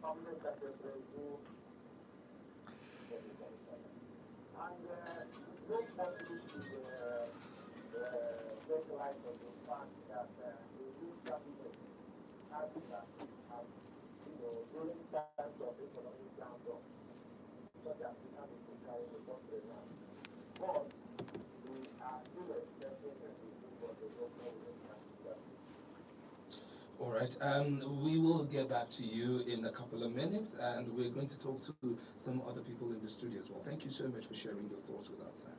Permanent Secretary who and no possibility take light of the fact that the new cabinet has during times of economic downturn, such as we have in the country now. But we are still expecting everything for the government. All right. We will get back to you in a couple of minutes, and we're going to talk to some other people in the studio as well. Thank you so much for sharing your thoughts with us, Sam.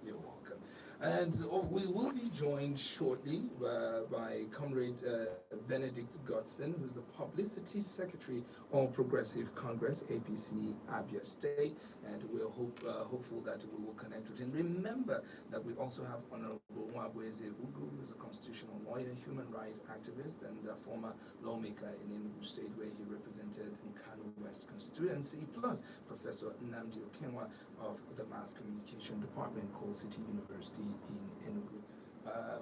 You're welcome. And we will be joined shortly by Comrade Benedict Godson, who's the Publicity Secretary of Progressive Congress, APC, Abia State, and we're hopeful that we will connect with him. Remember that we also have Honorable Nwabweze Ugu, who's a constitutional lawyer, human rights activist, and a former lawmaker in Enugu State, where he represented Nkanu West constituency, plus Professor Nnamdi Okenwa of the Mass Communication Department, Coal City University in Enugu.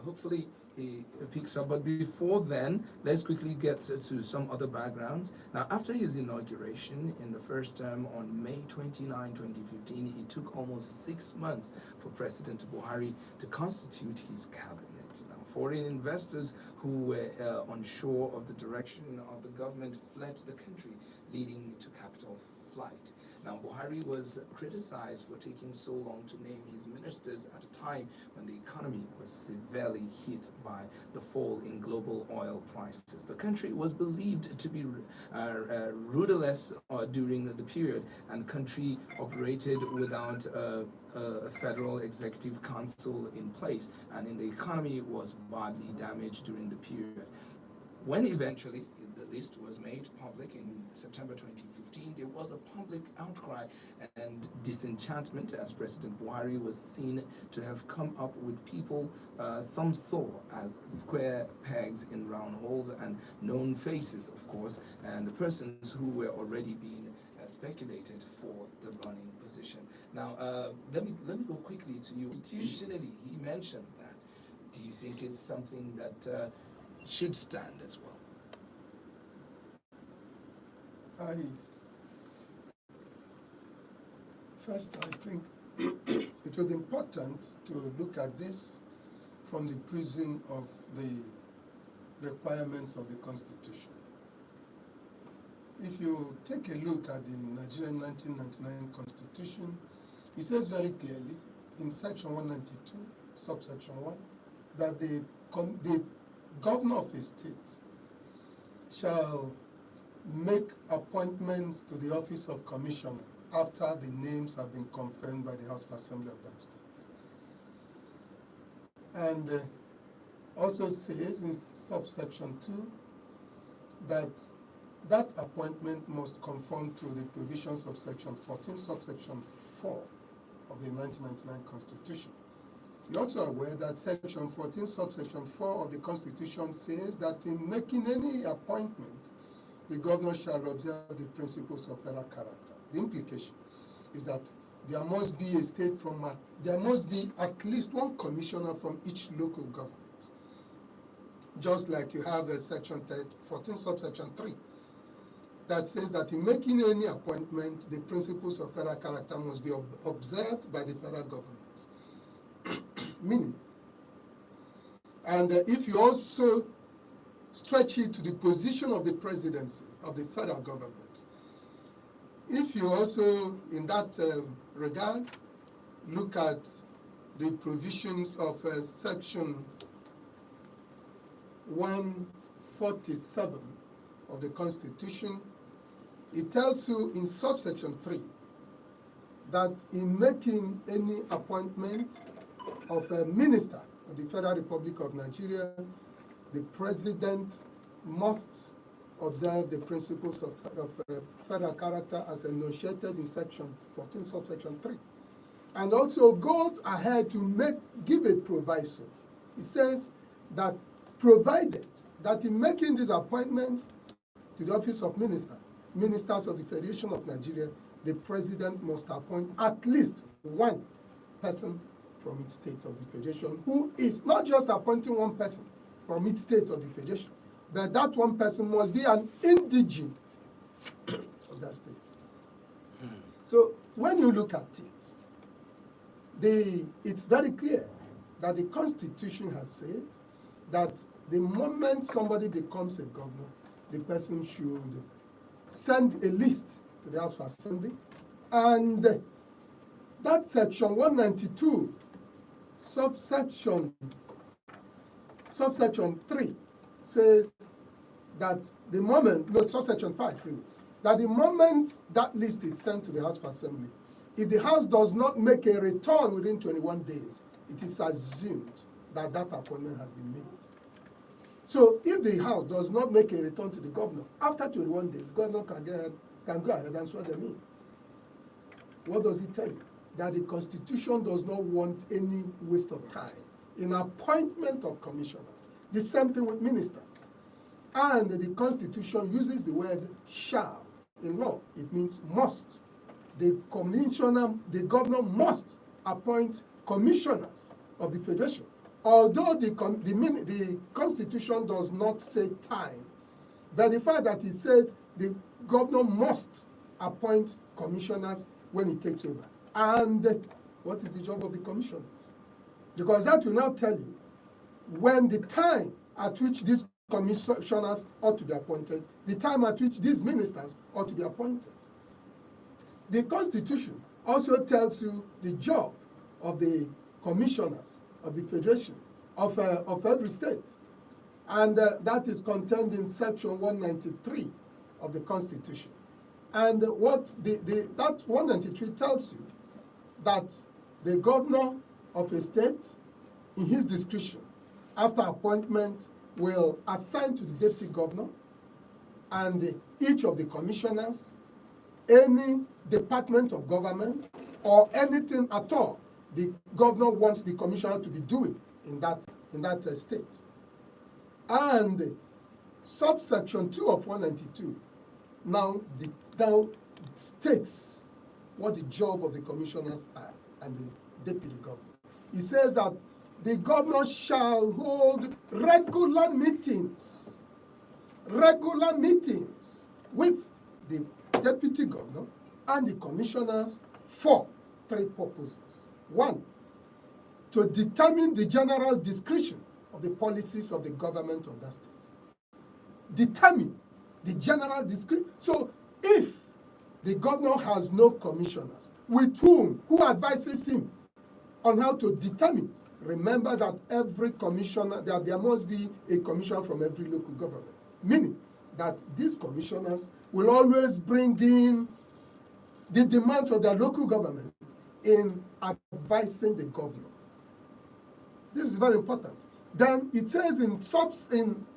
Hopefully he picks up, but before then, let's quickly get to some other backgrounds. Now, after his inauguration in the first term on May 29, 2015, it took almost 6 months for President Buhari to constitute his cabinet. Now, foreign investors who were unsure of the direction of the government fled the country, leading to capital flight. Now, Buhari was criticized for taking so long to name his ministers at a time when the economy was severely hit by the fall in global oil prices. The country was believed to be rudderless during the period, and the country operated without a federal executive council in place, and the economy was badly damaged during the period. When eventually the list was made public in September 2015, there was a public outcry and disenchantment as President Buhari was seen to have come up with people some saw as square pegs in round holes and known faces, of course, and the persons who were already being speculated for the running position. Now, let me go quickly to you. Institutionally, he mentioned that. Do you think it's something that should stand as well? First, I think it would be important to look at this from the prism of the requirements of the Constitution. If you take a look at the Nigerian 1999 Constitution, it says very clearly in Section 192, subsection 1, that the governor of a state shall make appointments to the office of commissioner after the names have been confirmed by the House of Assembly of that state. And also says in subsection 2 that that appointment must conform to the provisions of Section 14, subsection 4 of the 1999 Constitution. You're also aware that Section 14, subsection 4 of the Constitution says that in making any appointment, the governor shall observe the principles of federal character. The implication is that there must be there must be at least one commissioner from each local government. Just like you have a Section 14, subsection 3, that says that in making any appointment, the principles of federal character must be observed by the federal government. Meaning, and if you also stretch it to the position of the presidency of the federal government, if you also, in that regard, look at the provisions of Section 147 of the Constitution, it tells you in subsection 3 that in making any appointment of a minister of the Federal Republic of Nigeria, the president must observe the principles of federal character as enunciated in Section 14, subsection 3. And also goes ahead to give a proviso. It says that provided that in making these appointments to the office of ministers of the Federation of Nigeria, the president must appoint at least one person from each state of the Federation, who is not just appointing one person from each state of the Federation, but that one person must be an indigene of that state. So when you look at it, it's very clear that the Constitution has said that the moment somebody becomes a governor, the person should send a list to the House of Assembly, and that section 192, subsection 3 says that the moment, no, subsection 5 really, that the moment that list is sent to the House of Assembly, if the House does not make a return within 21 days, it is assumed that that appointment has been made. So if the House does not make a return to the governor, after 21 days, the governor can go ahead and swear them in. What does it tell you? That the Constitution does not want any waste of time in appointment of commissioners. The same thing with ministers. And the Constitution uses the word shall. In law, it means must. The governor must appoint commissioners of the Federation. Although the Constitution does not say time, but the fact that it says the governor must appoint commissioners when he takes over. And what is the job of the commissioners? Because that will now tell you when the time at which these commissioners ought to be appointed, the time at which these ministers ought to be appointed. The Constitution also tells you the job of the commissioners of the Federation of every state. And that is contained in section 193 of the Constitution. And what that 193 tells you that the governor of a state, in his discretion, after appointment, will assign to the deputy governor and each of the commissioners any department of government or anything at all the governor wants the commissioner to be doing in that state. And subsection 2 of 192 now states what the job of the commissioners are and the deputy governor. It says that the governor shall hold regular meetings with the deputy governor and the commissioners for 3 purposes. 1, to determine the general discretion of the policies of the government of that state. Determine the general discretion. So if the governor has no commissioners, with who advises him on how to determine? Remember that every commissioner, that there must be a commissioner from every local government. Meaning that these commissioners will always bring in the demands of their local government in advising the governor. This is very important. Then it says in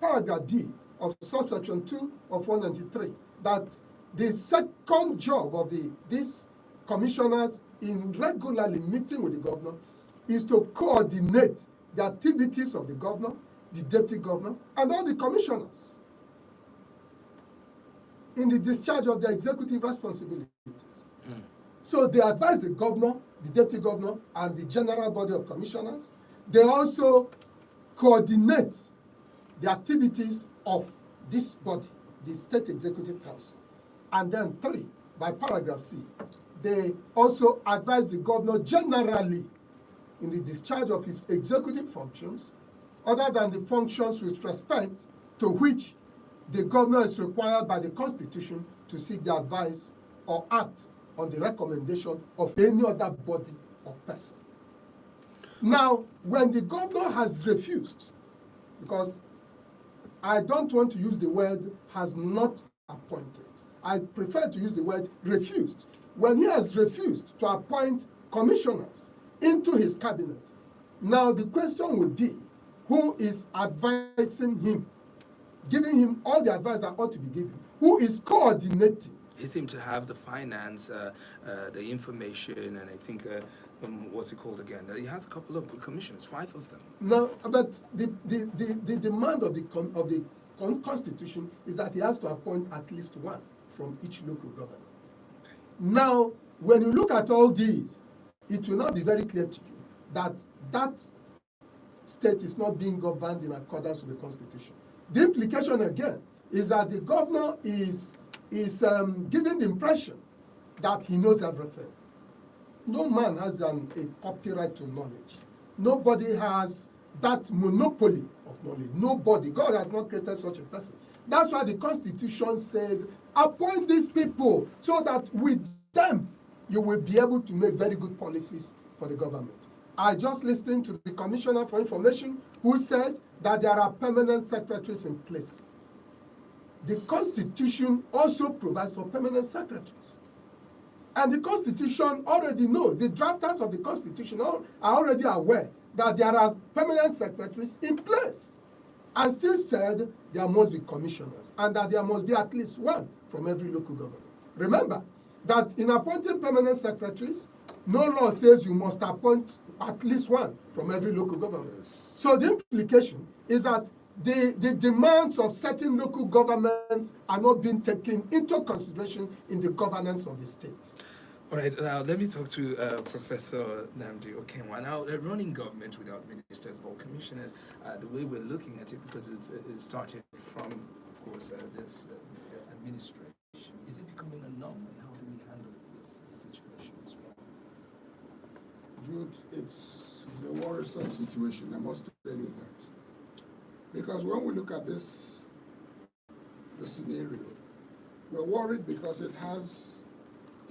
paragraph D of subsection 2 of 193 that the second job of these commissioners in regularly meeting with the governor is to coordinate the activities of the governor, the deputy governor, and all the commissioners in the discharge of their executive responsibilities. So they advise the governor, the deputy governor, and the general body of commissioners. They also coordinate the activities of this body, the State Executive Council. And then 3, by paragraph C, they also advise the governor generally in the discharge of his executive functions, other than the functions with respect to which the governor is required by the Constitution to seek the advice or act on the recommendation of any other body or person. Now, when the governor has refused, because I don't want to use the word has not appointed, I prefer to use the word refused. When he has refused to appoint commissioners into his cabinet, now the question would be, who is advising him, giving him all the advice that ought to be given? Who is coordinating? He seemed to have the finance, the information, and I think, what's it called again? He has a couple of commissioners, 5 of them. No, but the demand of the Constitution is that he has to appoint at least 1 from each local government. Okay. Now, when you look at all these, it will now be very clear to you that that state is not being governed in accordance with the Constitution. The implication again is that the governor is giving the impression that he knows everything. No man has a copyright to knowledge. Nobody has that monopoly of knowledge. Nobody. God has not created such a person. That's why the Constitution says, appoint these people so that with them you will be able to make very good policies for the government. I just listened to the Commissioner for Information who said that there are permanent secretaries in place. The Constitution also provides for permanent secretaries. And the Constitution already knows, the drafters of the Constitution are already aware that there are permanent secretaries in place, and still said there must be commissioners and that there must be at least one from every local government. Remember that in appointing permanent secretaries, no law says you must appoint at least one from every local government. So the implication is that the demands of certain local governments are not being taken into consideration in the governance of the state. All right, now let me talk to Professor Nnamdi Okenwa. Now, running government without ministers or commissioners, the way we're looking at it, because it started from, of course, this administration. Is it becoming a norm, and how do we handle this situation as well? Jude, it's a worrisome situation, I must tell you that. Because when we look at the scenario, we're worried because it has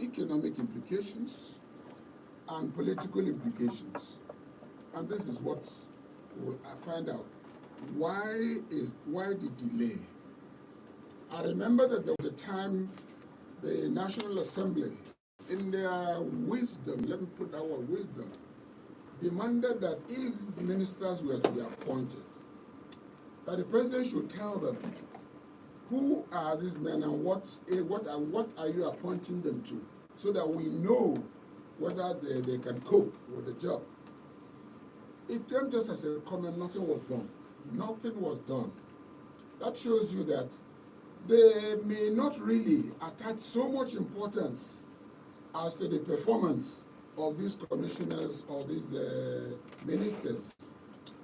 economic implications and political implications. And this is what we'll find out. Why the delay? I remember that there was a time the National Assembly, in their wisdom, let me put that word wisdom, demanded that if ministers were to be appointed, that the president should tell them who are these men and what are you appointing them to, so that we know whether they can cope with the job. It came just as a comment, nothing was done. Nothing was done. That shows you that they may not really attach so much importance as to the performance of these commissioners or these ministers.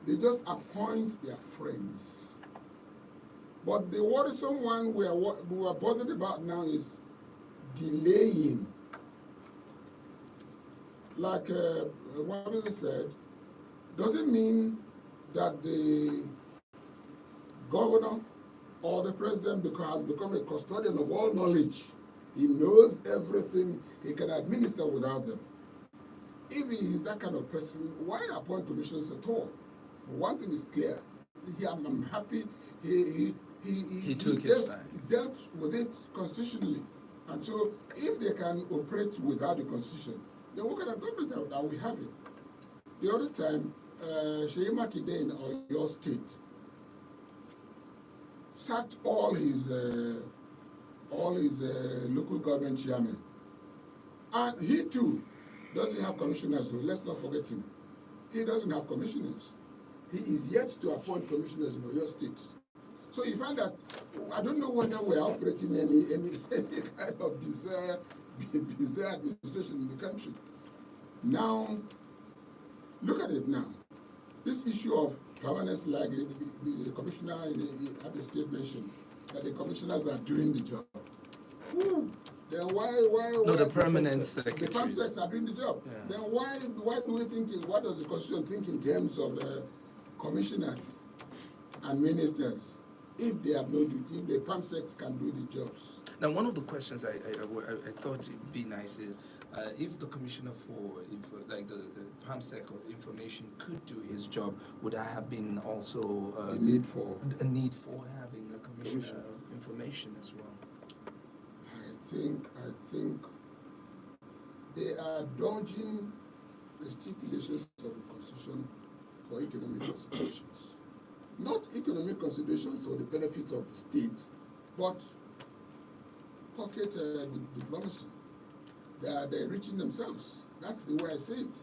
They just appoint their friends. But the worrisome one we are bothered about now is delaying. Like what said, doesn't mean that the governor or the president has become a custodian of all knowledge. He knows everything, he can administer without them. If he is that kind of person, why appoint commissioners at all? One thing is clear. I'm happy he took his time. He dealt with it constitutionally. And so if they can operate without the constitution, then what kind of government are we having? The other time, Seyi Makinde in Oyo State sacked all his local government chairmen. And he too doesn't have commissioners, so let's not forget him. He doesn't have commissioners. He is yet to appoint commissioners in Oyo State. So you find that, I don't know whether we're operating any kind of bizarre administration in the country. Now, look at it now. This issue of permanence, like the commissioner in the state mentioned, that the commissioners are doing the job. Then why the permanent secretaries. The permanent are doing the job. Yeah. Then why do we think, what does the Constitution think in terms of commissioners and ministers? If they have no duty, if the PAMSECs can do the jobs. Now, one of the questions I thought it'd be nice is if the commissioner for the PAMSEC of information could do his job, would I have been also a need for having a commissioner of information as well? I think they are dodging the stipulations of the Constitution for economic considerations. Not economic considerations for the benefits of the state, but pocket diplomacy. They're enriching themselves. That's the way I say it.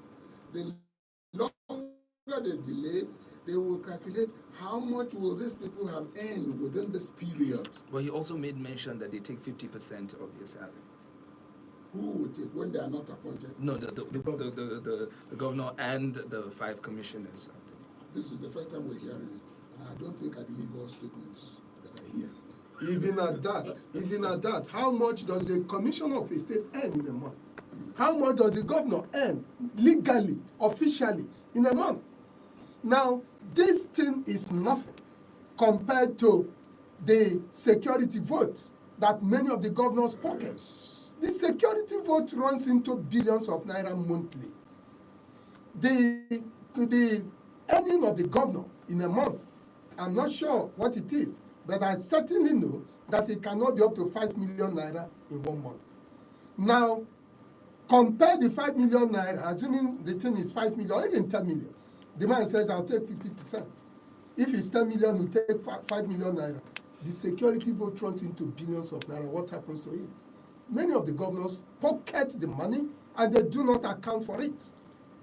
The longer they delay, they will calculate how much will these people have earned within this period. Well, you also made mention that they take 50% of their salary. Who will take when they are not appointed? No, the governor and the 5 commissioners. This is the first time we're hearing it. And I don't think I believe all statements that I hear. Even at that, how much does the commissioner of a state earn in a month? How much does the governor earn legally, officially, in a month? Now, this thing is nothing compared to the security vote that many of the governors pocket. The security vote runs into billions of naira monthly. The earning of the governor in a month, I'm not sure what it is, but I certainly know that it cannot be up to 5 million naira in 1 month. Now, compare the 5 million naira, assuming the thing is 5 million, or even 10 million. The man says, I'll take 50%. If it's 10 million, he'll take 5 million naira. The security vote runs into billions of naira. What happens to it? Many of the governors pocket the money and they do not account for it.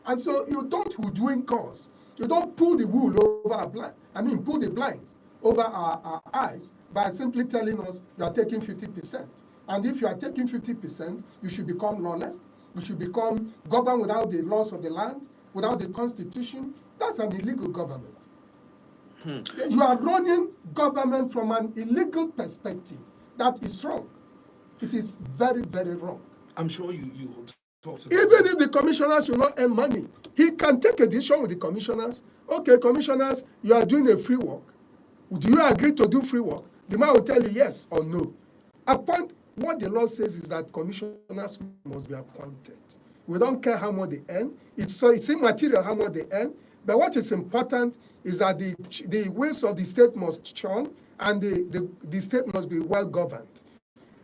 And so you don't hoodwink us. You don't pull the wool over our blind. Pull the blinds over our eyes by simply telling us you are taking 50%. And if you are taking 50%, you should become lawless. You should become governed without the laws of the land, without the constitution. That's an illegal government. You are running government from an illegal perspective. That is wrong. It is very, very wrong. I'm sure you talked about Even if the commissioners will not earn money, he can take a decision with the commissioners. Okay, commissioners, you are doing a free work. Do you agree to do free work? The man will tell you yes or no. What the law says is that commissioners must be appointed. We don't care how much they earn. It's immaterial how much they earn. But what is important is that the wheels of the state must churn and the state must be well governed.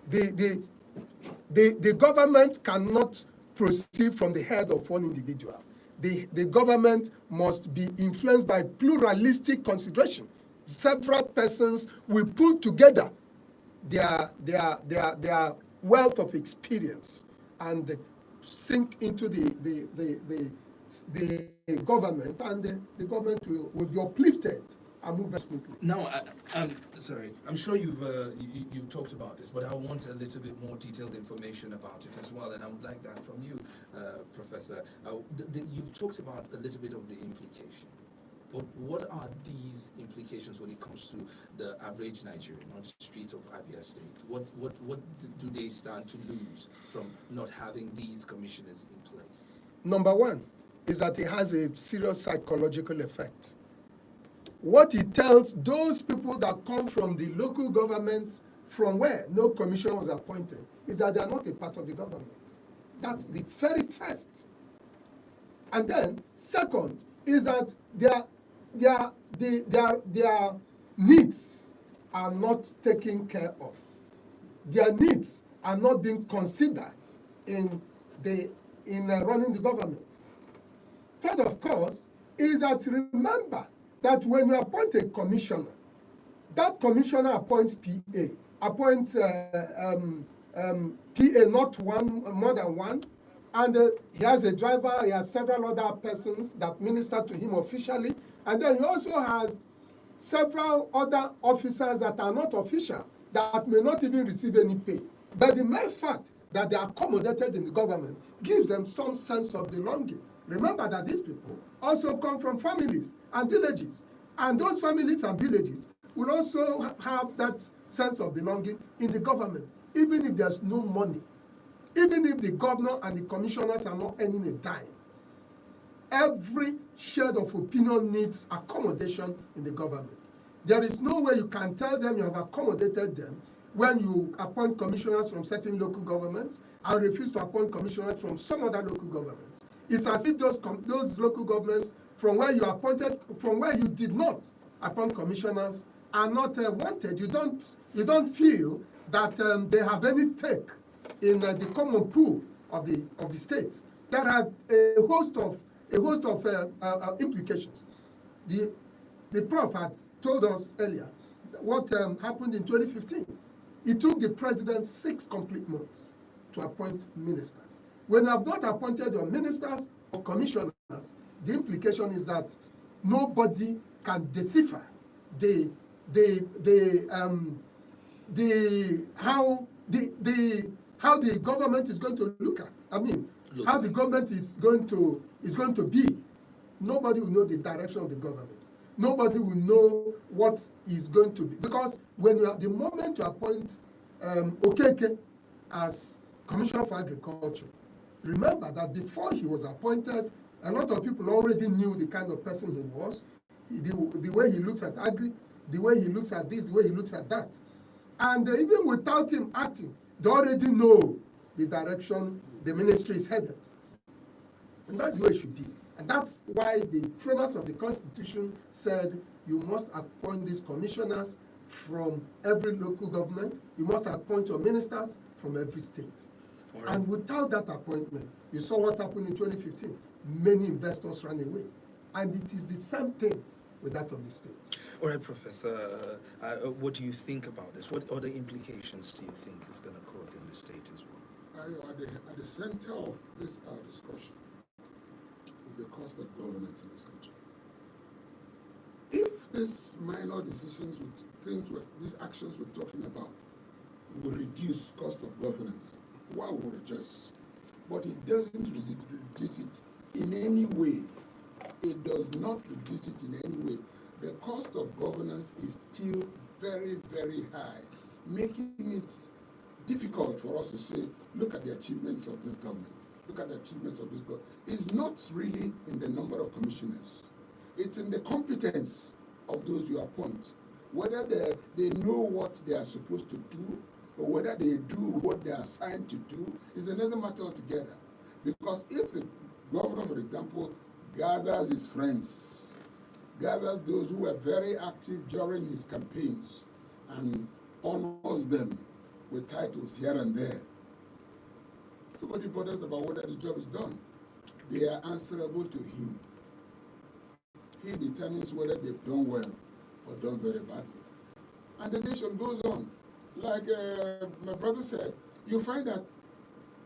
The government cannot proceed from the head of one individual. The government must be influenced by pluralistic consideration. Several persons will put together their wealth of experience and sink into the government, and the government will be uplifted and move smoothly. Now, I'm sure you've talked about this, but I want a little bit more detailed information about it as well, and I would like that from you, Professor. You've talked about a little bit of the implication, but what are these implications when it comes to the average Nigerian on the streets of Abia State? What do they stand to lose from not having these commissioners in place? Number one is that it has a serious psychological effect. What it tells those people that come from the local governments from where no commissioner was appointed is that they are not a part of the government. That's the very first. And then, second, is that their needs are not taken care of. Their needs are not being considered in running the government. Third, of course, is that remember that when you appoint a commissioner, that commissioner appoints PA, appoints PA, not one, more than one, and he has a driver, he has several other persons that minister to him officially, and then he also has several other officers that are not official, that may not even receive any pay. But the mere fact that they are accommodated in the government gives them some sense of belonging. Remember that these people also come from families and villages, and those families and villages will also have that sense of belonging in the government, even if there's no money, even if the governor and the commissioners are not earning a dime. Every shade of opinion needs accommodation in the government. There is no way you can tell them you have accommodated them when you appoint commissioners from certain local governments and refuse to appoint commissioners from some other local governments. It's as if those local governments from where you did not appoint commissioners are not wanted. You don't feel that they have any stake in the common pool of the state. There are a host of implications. The Prof had told us earlier what happened in 2015. It took the president 6 complete months to appoint ministers. When you have not appointed your ministers or commissioners, the implication is that nobody can decipher how the government is going to look at. How the government is going to be. Nobody will know the direction of the government. nobody will know what is going to be. Because when you are, the moment you appoint Okeke as Commissioner for Agriculture, remember that before he was appointed, a lot of people already knew the kind of person he was, the way he looks at agri, the way he looks at this, the way he looks at that. And even without him acting, they already know the direction the ministry is headed. And that's the way it should be. And that's why the framers of the Constitution said you must appoint these commissioners from every local government. You must appoint your ministers from every state. Right. And without that appointment, you saw what happened in 2015. Many investors ran away. And it is the same thing with that of the state. All right, Professor, what do you think about this? What other implications do you think is going to cause in the state as well? At the center of this discussion is the cost of governance in this country. If these minor decisions, these actions we're talking about, will reduce cost of governance, one would rejoice. But it doesn't reduce it in any way. It does not reduce it in any way. The cost of governance is still very, very high, making it difficult for us to say, look at the achievements of this government. Look at the achievements of this government. It's not really in the number of commissioners. It's in the competence of those you appoint. Whether they know what they are supposed to do, or whether they do what they are assigned to do, is another matter altogether. Because if the governor, for example, gathers his friends, gathers those who were very active during his campaigns, and honors them with titles here and there, nobody bothers about whether the job is done. They are answerable to him. He determines whether they've done well or done very badly. And the nation goes on. Like my brother said, you find that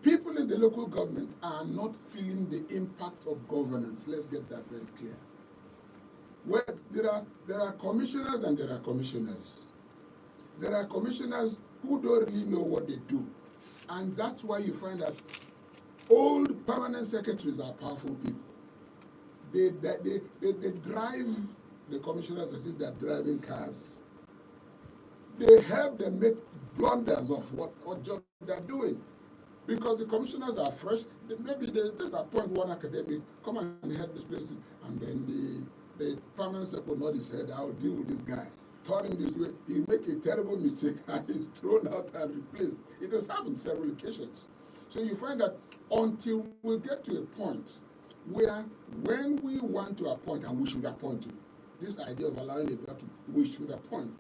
people in the local government are not feeling the impact of governance. Let's get that very clear. Well, there are commissioners and there are commissioners. There are commissioners who don't really know what they do. And that's why you find that old permanent secretaries are powerful people. They drive the commissioners as if they're driving cars. They help them make blunders of what job they're doing. Because the commissioners are fresh, maybe they just appoint one academic, come and head this place, and then the permanent secretary will nod his head, I'll deal with this guy. Turn him this way, he make a terrible mistake and he's thrown out and replaced. It has happened several occasions. So you find that until we get to a point where when we want to appoint, and we should appoint you, this idea of allowing a vacuum, we should appoint.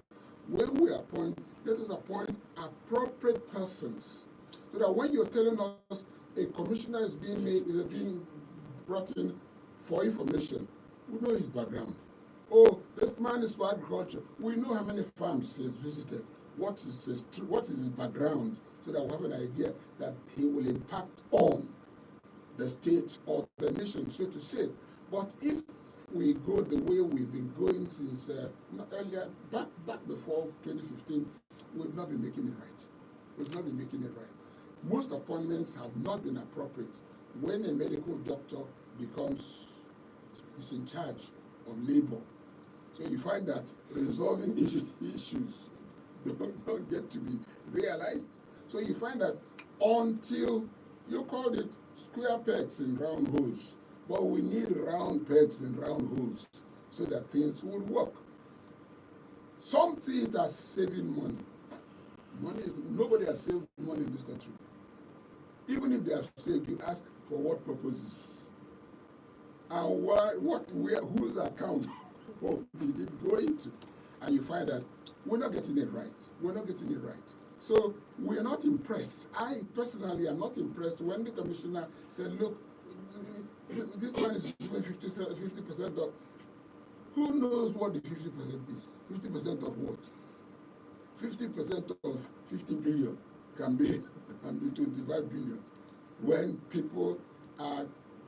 When we appoint, let us appoint appropriate persons. So that when you're telling us a commissioner is being brought in for information, we know his background. Oh, this man is for agriculture. We know how many farms he's visited. What is his background, so that we have an idea that he will impact on the state or the nation, so to say. But if we go the way we've been going since earlier, back before 2015, we've not been making it right. We've not been making it right. Most appointments have not been appropriate. When a medical doctor is in charge of labor, so you find that resolving issues don't get to be realized. So you find that until you called it square pegs in round holes, but we need round pegs in round holes so that things will work. Some things are saving money. Nobody has saved money in this country. Even if they have saved, you ask for what purposes and whose account did it go into, and you find that we're not getting it right. We're not getting it right. So we're not impressed. I personally am not impressed when the commissioner said, look, this man is giving 50% of. Who knows what the 50% is? 50% of what? 50% of 50 billion can be 25 billion. When people are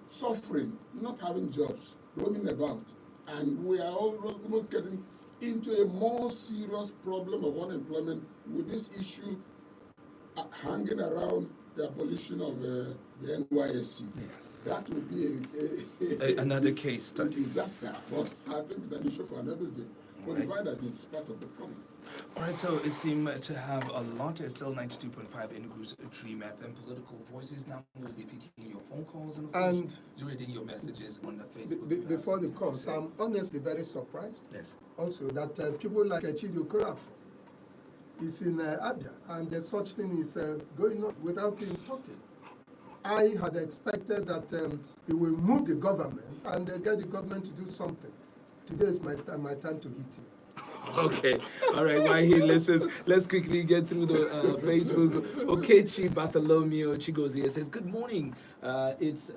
suffering, not having jobs, roaming about, and we are almost getting into a more serious problem of unemployment with this issue hanging around the abolition of the NYSC. Yes. That would be Another case a study. disaster. But I think it's an issue for another day. But the fact that it's part of the problem. All right, so it seemed to have a lot. It's still 92.5 Enugu's Dream FM Political Voices. Now we'll be picking your phone calls and, of course, And reading your messages on the Facebook. before the calls, I'm honestly very surprised Yes. also that people like Chidio Kuraf is in Abia, and there's such thing is going on without him talking. I had expected that he will move the government and get the government to do something. Today is my time to hit him. Okay, all right, while he listens, let's quickly get through the Facebook. Okechi Bartholomew Chigozie says, good morning. It's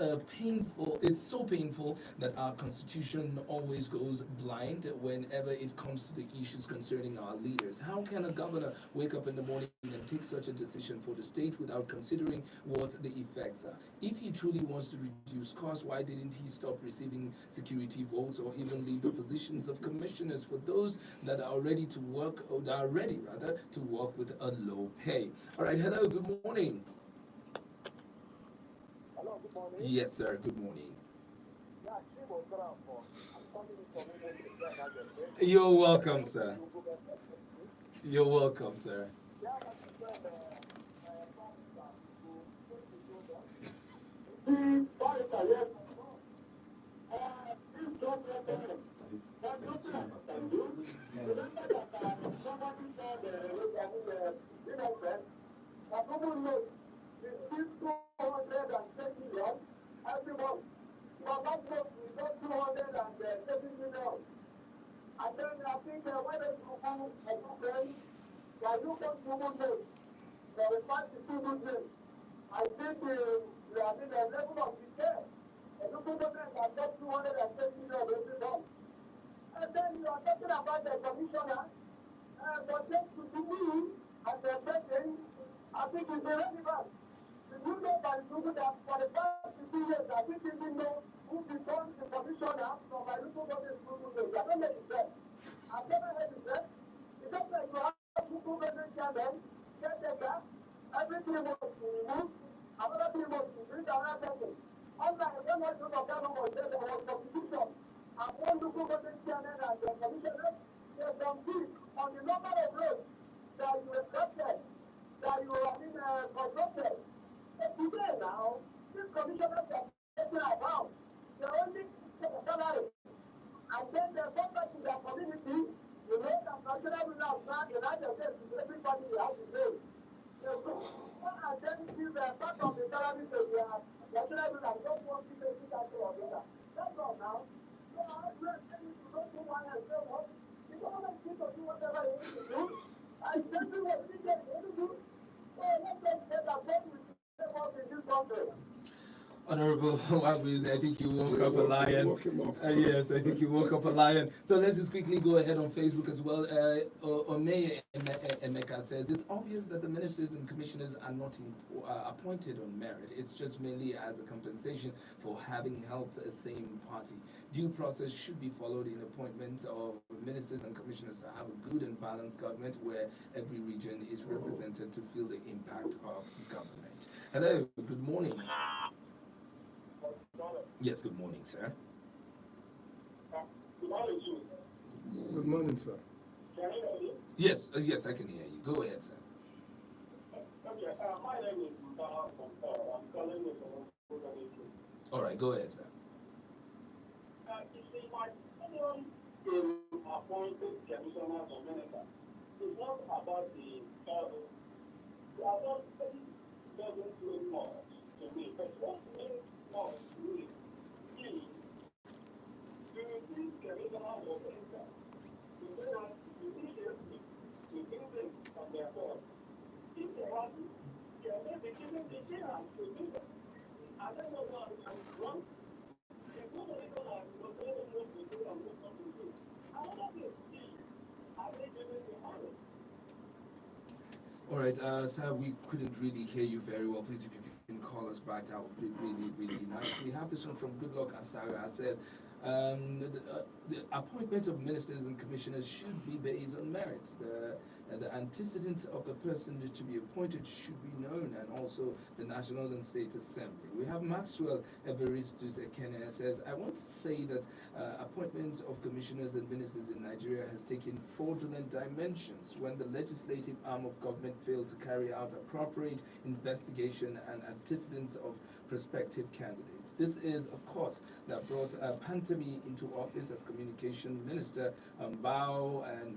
so painful that our constitution always goes blind whenever it comes to the issues concerning our leaders. How can a governor wake up in the morning and take such a decision for the state without considering what the effects are? If he truly wants to reduce costs, why didn't he stop receiving security votes or even leave the positions of commissioners for those that are ready to work, or that are ready rather to work with a low pay? All right, hello, good morning. Hello, good morning. Yes, sir, good morning. Yeah, Chibo Thomas. I'm calling you from England. You're welcome, sir. You're welcome, sir. Yeah, like you said, yes. Please don't let them. There's nothing I can do. Remember that somebody said, you know, that people know it's still 230 million every month. But that month we got 230 million. And then I think when they do a Ukraine, they look at human beings. They refer to human beings. I think we are in the level of decay. And look at them that got 230 million every month. And then you are talking about the commissioner, but just to me, as a person, I think it's irrelevant. You know by Google that for the past 2 years, I think even know who becomes the commissioner from my local government Google days. I don't know his name. I've never heard his name. It's just like you have Google government chairman, caretaker, every 3 months to remove, another 3 months to bring another person. Unlike when I took up that was there was competition. And one local government chairman and the commissioner, they compete on the number of roads that you accepted, that you have been constructed. Today now, these commissioners are taking about, they only take a salary. And then they come back to their community, you know, that national rulers now, United States, everybody they have to pay. So, one and then give part of the salary to their national rulers, don't want to pay that to another. That's all now. So, I'm saying to go to one and say, what? The government needs to do whatever they need to do. And then do what they need to do. So, let's just get that done with. Honorable Wabis, I think you woke up a lion. Yes, I think you woke up a lion. So let's just quickly go ahead on Facebook as well. Omeye Emeka says, it's obvious that the ministers and commissioners are not appointed on merit. It's just mainly as a compensation for having helped a same party. Due process should be followed in appointment of ministers and commissioners to have a good and balanced government where every region is represented to feel the impact of government. Hello, good morning. Yes, good morning, sir. Good morning, Jude. Good morning, sir. Can you hear me? Yes, yes, I can hear you. Go ahead, sir. Okay, my name is Jude Thomas Dawam. I'm calling you from Longplan. All right, go ahead, sir. You see, my opinion in appointed commissioners or ministers is not about the service. The authority doesn't mean much to me, but what means much to me is to these commissioners or ministers to do that immediately to do things on their own. If they want to, they may be given the chance to do that. I don't know what I'm wrong. If nobody knows what to do and what not to do, I don't know if are they giving the money? All right, sir, we couldn't really hear you very well. Please, if you can call us back, that would be really, really nice. We have this one from Good Luck Asara. Says, the appointment of ministers and commissioners should be based on merit. the antecedents of the person to be appointed should be known, and also the National and State Assembly. We have Maxwell Everistus Ekene says, I want to say that appointment of commissioners and ministers in Nigeria has taken fraudulent dimensions when the legislative arm of government failed to carry out appropriate investigation and antecedents of prospective candidates. This is a course that brought Pantami into office as communication minister. Bow and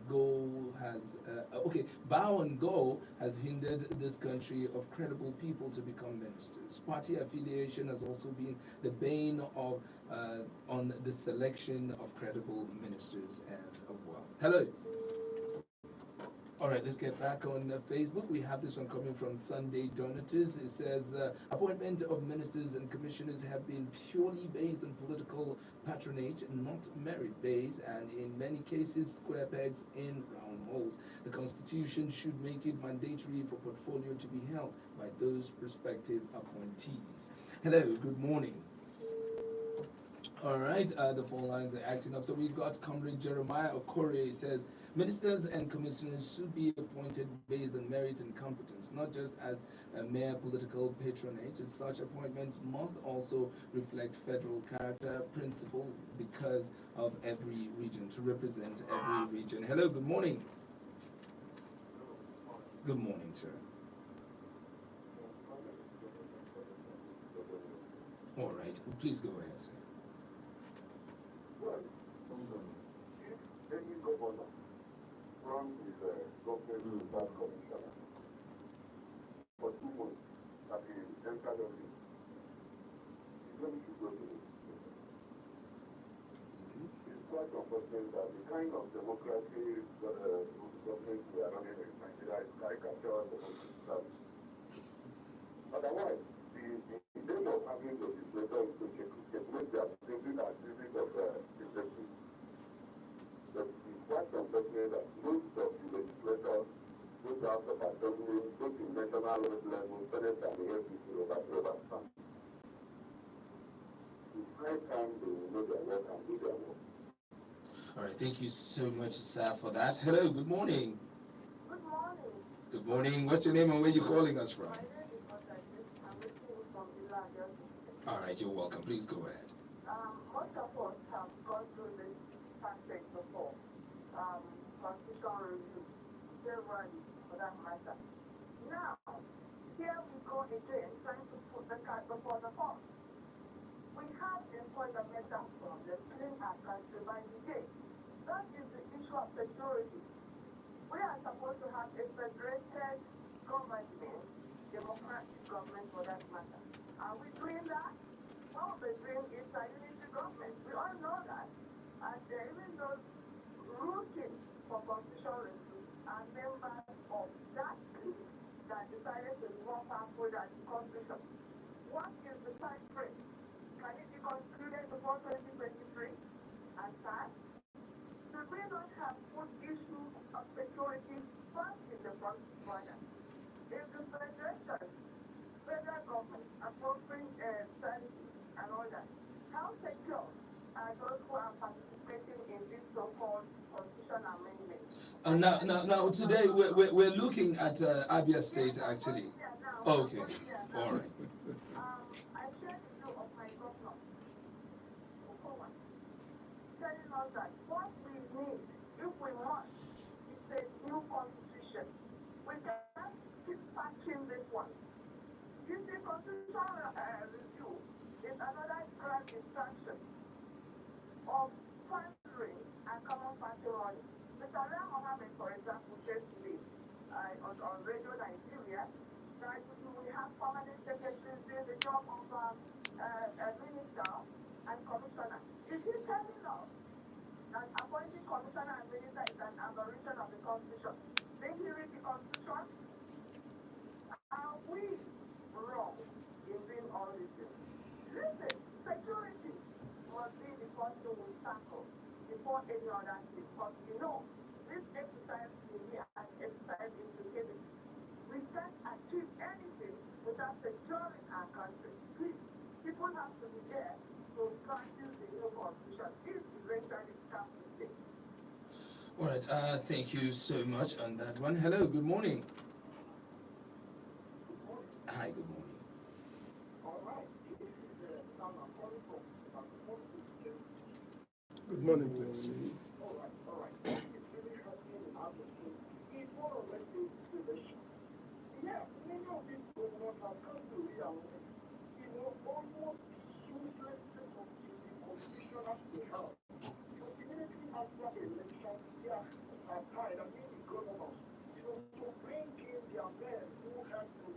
Go has hindered this country of credible people to become ministers. Party affiliation has also been the bane of on the selection of credible ministers as well. Hello. All right, let's get back on Facebook. We have this one coming from Sunday Donatus. It says, appointment of ministers and commissioners have been purely based on political patronage, not merit-based, and in many cases, square pegs in round holes. The Constitution should make it mandatory for portfolio to be held by those prospective appointees. Hello, good morning. All right, the phone lines are acting up. So we've got Comrade Jeremiah Okore. Says, ministers and commissioners should be appointed based on merit and competence, not just as a mere political patronage. Such appointments must also reflect federal character, principle, because of every region, to represent every region. Hello, good morning. Good morning, sir. All right, please go ahead, sir. Well, if any governor from his government staff commissioner for 2 months at the central office, he's going to go to it. It's quite unfortunate that the kind of democracy government we are running in Nigeria is caricature democracy. Otherwise, the name of having the legislator is to checkmate the activities and activities of industry. But it's quite unfortunate that most of the legislators, both out of assembly, both in national level, Senate and the FDC overstand. It's high time they know their work and do their work. All right, thank you so much, sir, for that. Hello, good morning. Good morning. Good morning. What's your name and where are you calling us from? My name is Otaji. I'm listening from Ila. All right, you're welcome. Please go ahead. Most of us have gone through this passage before. Constitutional review, severally for that matter. Now, here we go again, trying to put the cart before the horse. We have a fundamental problem in our country by the day. That is the issue of security. We are supposed to have a federated government, democratic government for that matter. Are we doing that? What we're doing is a unity government. We all know that. And even those rooting for constitutional review are members of that group that decided to be more powerful than the constitution. What is the time frame? Can it be concluded before 2023? And that? Should we not have put issues of security first in the front burner? If the federation, federal government, appropriate strategy and all that, how secure are those who are participating in this so-called constitution amendment? Now, today we're looking at Abia State, actually. Okay, all right. I shared the view of my governor, telling us that what we need, if we want, is a new constitution. We can't keep patching this one. If the constitutional review is another grand distraction of funding and common party money. Mr. Ram Mohammed, for example, said today on Radio Nigeria that we have permanent secretaries doing the job of a minister and commissioner. Is he telling us that appointing commissioner and minister is an aberration of the Constitution? Did he read the Constitution? Are we wrong in doing all these things? Listen, security must be the first thing we tackle before any other thing. Because this exercise in here and exercise in stupidity. We can't achieve anything without securing our country. Please, people have to be there to practice the new constitution. This eventually comes to stay. All right, thank you so much on that one. Hello, good morning. Hi, good morning. Good morning, please. Yeah, many of these governors have come to realize, almost useless set of the constitution as they have. Because immediately after the election, they are tired of being the governors, to bring in their men who have to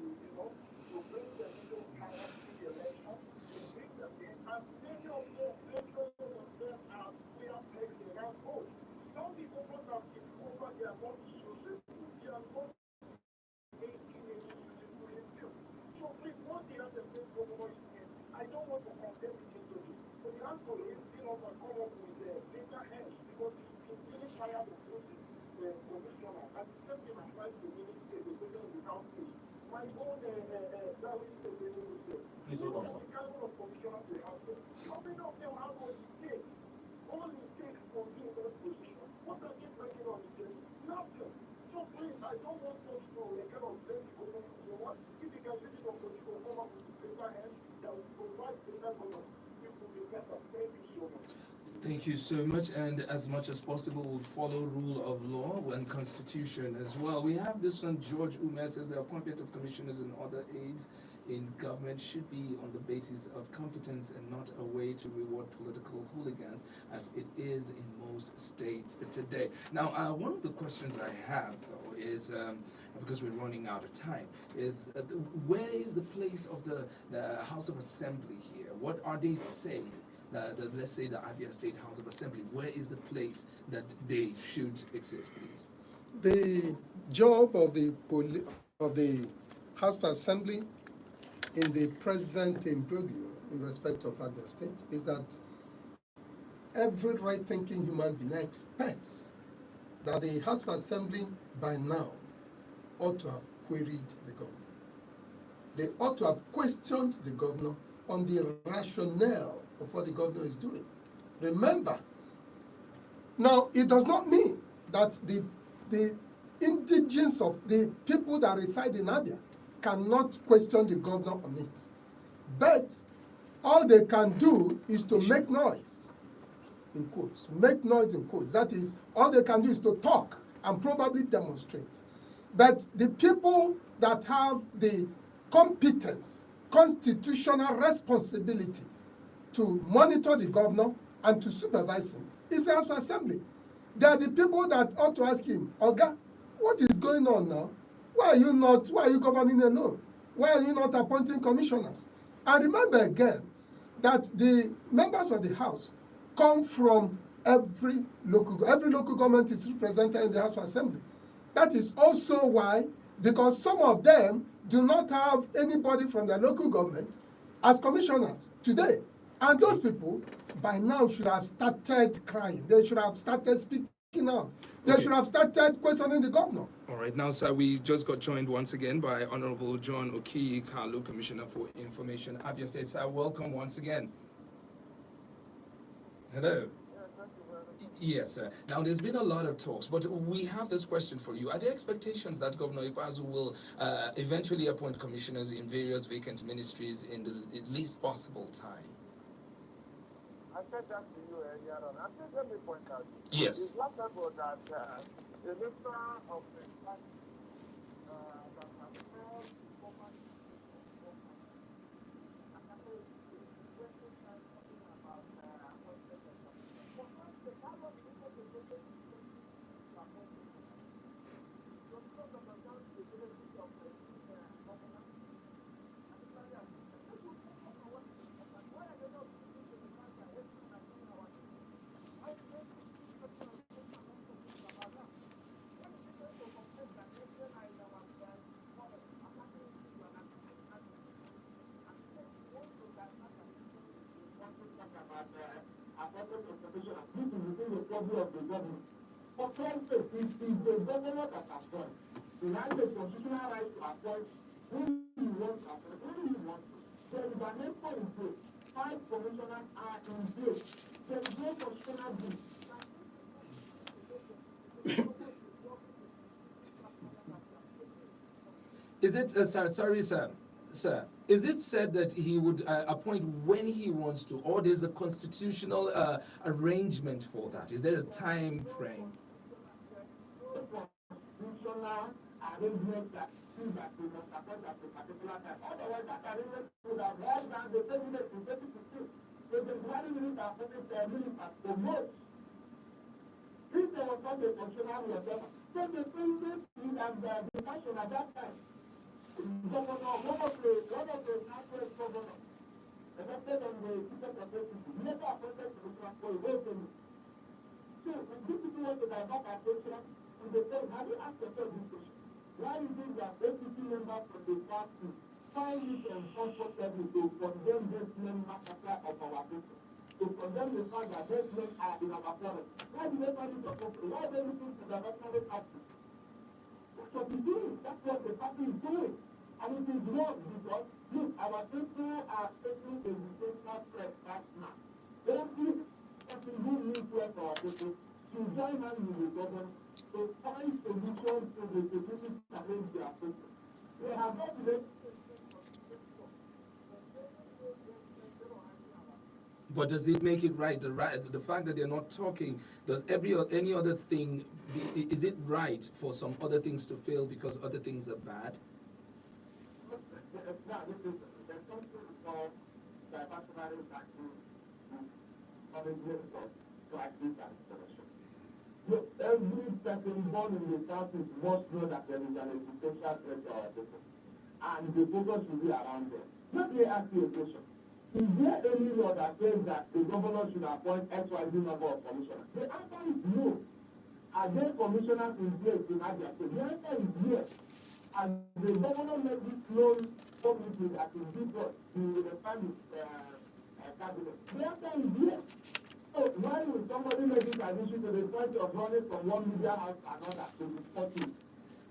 bring them into power in the election, they bring them in, and many of them are square pegs in round holes. Some people must have discovered they are not useful, they are not making a useful himself. So please, what the other state governor is doing, I don't want to condemn it into it, but you have to instill us and come up with better hands, because he's really tired of losing the commissioner, and the same thing applies to ministry education without peace. My own salary is please hold on, sir. The kind of commissioners we have there, how many of them have what it takes? All it takes for being in that position. What are they bringing on the table? Nothing. So please, I don't want us to kind of blame the government. You know what? If you can use it on political, come up with better hands that will provide better government, it will be better. Thank you so much. Thank you so much, and as much as possible, we'll follow rule of law and constitution as well. We have this one, George Umer says the appointment of commissioners and other aides in government should be on the basis of competence and not a way to reward political hooligans, as it is in most states today. Now, one of the questions I have, though, is because we're running out of time, is where is the place of the House of Assembly here? What are they saying? Let's say the Abia State House of Assembly, where is the place that they should exist, please? The job of the House of Assembly in the present imbroglio in respect of Abia State is that every right-thinking human being expects that the House of Assembly by now ought to have queried the governor. They ought to have questioned the governor on the rationale of what the governor is doing. Remember, now it does not mean that the indigents of the people that reside in Abia cannot question the governor on it. But all they can do is to make noise, in quotes, make noise in quotes. That is, all they can do is to talk and probably demonstrate. But the people that have the competence, constitutional responsibility to monitor the governor and to supervise him is the House of Assembly. They are the people that ought to ask him, Oga, what is going on now? Why are you governing alone? Why are you not appointing commissioners? And remember again that the members of the House come from every local government is represented in the House of Assembly. That is also why, because some of them do not have anybody from their local government as commissioners today. And those people, by now, should have started crying. They should have started speaking out. They should have started questioning the governor. All right, now, sir, we just got joined once again by Honorable John Okiyi Kalu, Commissioner for Information, Abia State. Sir, welcome once again. Hello. Yes, sir. Now, there's been a lot of talks, but we have this question for you. Are there expectations that Governor Ipazu will eventually appoint commissioners in various vacant ministries in the least possible time? I said that to you earlier on. I said, let me point out. Yes. It's not about that the minister of the this is within the purview of the government. For Christ's sake, it is the governor that appoints. He has the constitutional right to appoint who he wants to appoint, who he wants to. There is an effort in place. 5 commissioners are in place. There is no constitutional bill. Is it, sorry, sir, is it said that he would appoint when he wants to, or there's a constitutional arrangement for that? Is there a time frame? Constitutional arrangement that says that we must appoint at a particular time. Otherwise, that arrangement would have held down the president in 2016. So the Buhari minister appointed the minister for most. If there was not a constitutional whatever, so the president would have been fashioned at that time. Governor, one of the Southwest governors, elected on the ticket of APC, never appointed to the transport, he was in. So, if these people want to divert attention, and they say, have you asked yourself this question? Why is it that APC members from the party find it uncomfortable to condemn this men massacre of our people? To condemn the fact that these men are in our forest? Why do they find it uncomfortable? Why are they looking to divert the party? That's what he's doing. That's what the party is doing. And it is wrong because, look, our people are taking a dictatorial threat right now. Every person who needs to help our people should join hands with the government to find solutions to the security challenge they are facing. They have not been. But does it make it right? The fact that they're not talking, does any other thing, is it right for some other things to fail because other things are bad? There's something called diversionary tactics management of crisis and solution. Look, every person born in the Southeast must know that there is an existential threat to our people. And the focus will be around them. Let me ask you a question. Is there any law that says that the governor should appoint XYZ number of commissioners? The answer is no. Are there commissioners in place in Abia State? The answer is yes. As the governor made this known publicly that in this world, he will expand his cabinet. The answer is yes. So why will somebody make this addition to the point of running from one media house to another to be sporting?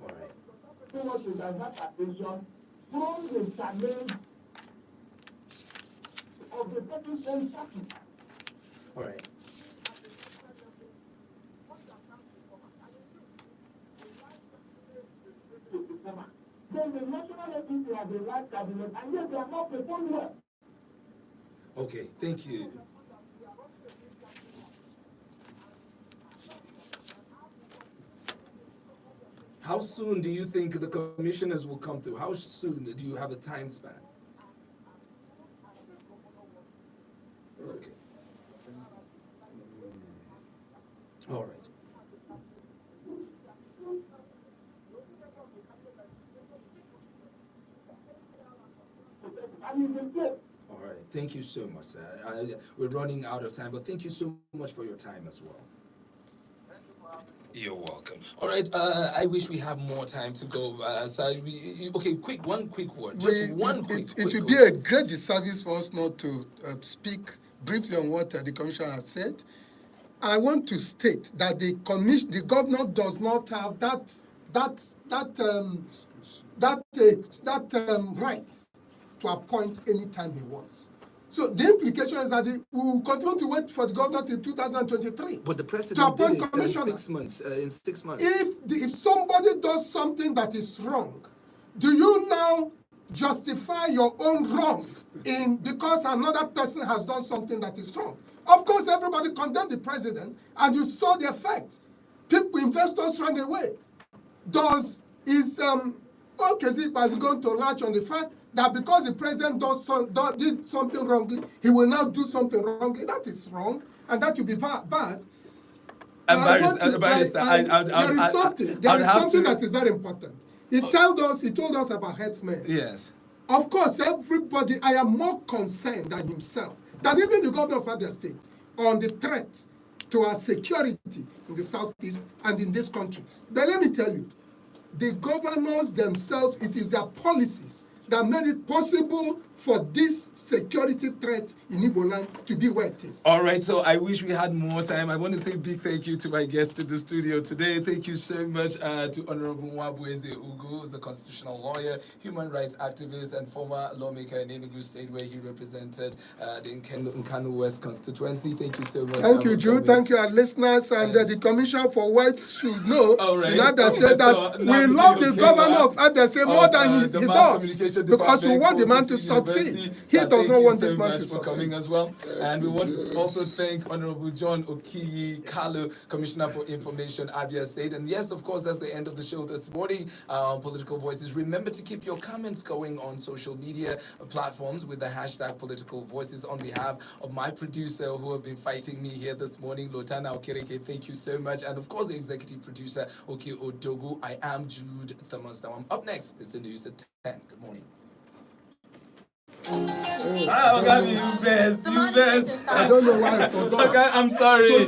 All right. So much to divert attention from the challenge of the person's own party. All right. Then the national APC has a right cabinet, and yet they are not performed well. Okay, thank you. How soon do you think the commissioners will come through? How soon do you have a time span? Okay. All right. All right. Thank you so much, sir. We're running out of time, but thank you so much for your time as well. You're welcome. All right. I wish we have more time to go. Okay, one quick word. Just one quick. It would be a great disservice for us not to speak briefly on what the commissioner has said. I want to state that the governor does not have that right to appoint anytime he wants. So the implication is that we will continue to wait for the governor till 2023. But the president did it in 6 months. If somebody does something that is wrong, do you now justify your own wrong because another person has done something that is wrong? Of course, everybody condemned the president, and you saw the effect. Investors ran away. Is going to latch on the fact that because the president did something wrongly, he will now do something wrongly? That is wrong, and that will be bad. There is something that is very important. He told us about headsmen. Yes. Of course, I am more concerned than himself, that even the governor of Abia State, on the threat to our security in the Southeast and in this country. But let me tell you, the governors themselves, it is their policies that made it possible for this security threat in Igbo land to be where it is. All right, so I wish we had more time. I want to say a big thank you to my guest in the studio today. Thank you so much to Honorable Nwabueze Ugu, who's a constitutional lawyer, human rights activist, and former lawmaker in Enugu State, where he represented the Nkanu West constituency. Thank you so much. Thank you, Jude. Thank you, our listeners, and the Commission for Whites should know. All right. In Abia State that we love the governor of Abia State more than he does, because we want the man to succeed. He does not want this man to succeed. Coming as well. And we want to also thank Honorable John Okiyi Kalu, Commissioner for Information, Abia State. And yes, of course, that's the end of the show this morning on Political Voices. Remember to keep your comments going on social media platforms with the hashtag Political Voices. On behalf of my producer who have been fighting me here this morning, Lotana Okereke, thank you so much. And of course, the executive producer, Oki Odogu. I am Jude Thomas Dawam. Up next is the news at 10. Good morning. You best. I don't know why I forgot. Okay, I'm sorry.